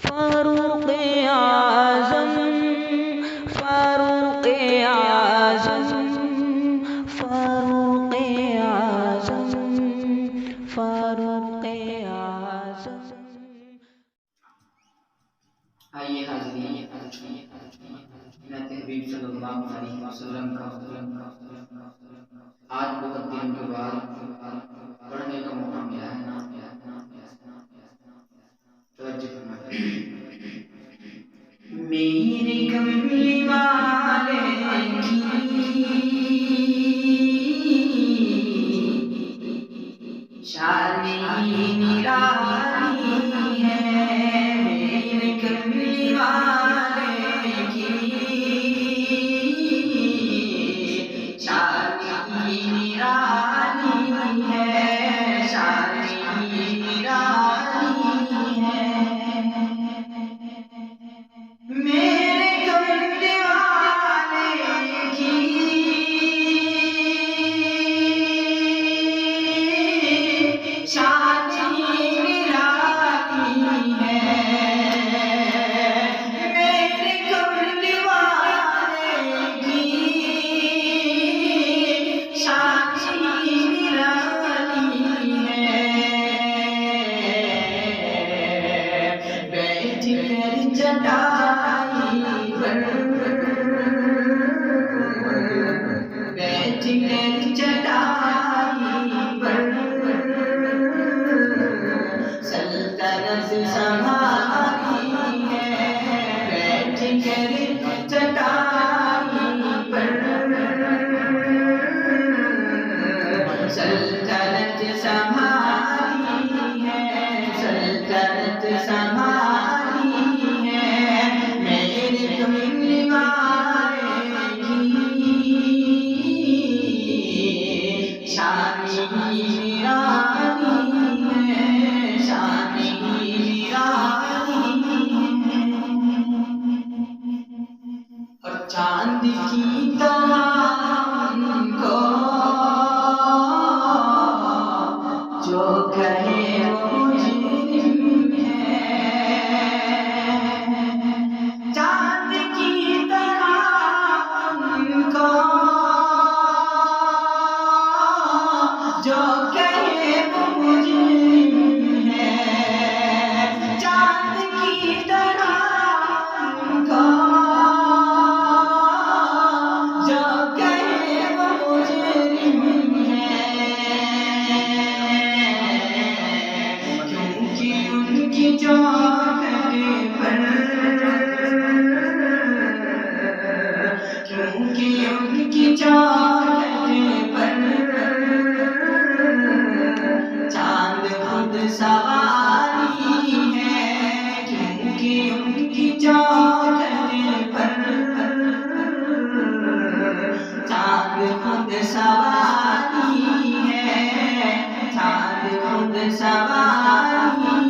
فاروق اعظم فاروق اعظم فاروق اعظم فاروق اعظم. آئیے حاضرین، نعت حبیب صلی اللہ علیہ وسلم کا آج بہت دن کے بعد پڑھنے کا موقع ملا ہے. توجہ فرمائیے. میرے کملی والے کی شان نرالی ہے. میرے کملی والے کی شان نرالی ہے. شان نرالی ہے. میرے کملی والے کی شان نرالی ہے. میرے کملی والے کی شان نرالی ہے. بیٹھ کر چٹائی پر بیٹھ کر چٹائی پر سلطنت سنبھالی ہے. بیٹھ کر چٹائی پر سلطنت سنبھالی ہے. سلطنت سنبھالی ہے. میرے کملی والے کی شان نرالی ہے. شان نرالی ہے. اور چاند کی طرح ان کو جو کہے وہ مجرم ہے. چاند کی طرح ان کو جو کہے وہ مجرم ہے. چاند کی طرح ان کو جو کہے وہ مجرم ہے. کیونکہ ان کی چوکھٹ پر کیونکہ ان کی چوکھٹ پر چاند خود سواری ہے. کیونکہ ان کی چوکھٹ پر چاند خود سواری ہے. چاند خود سواری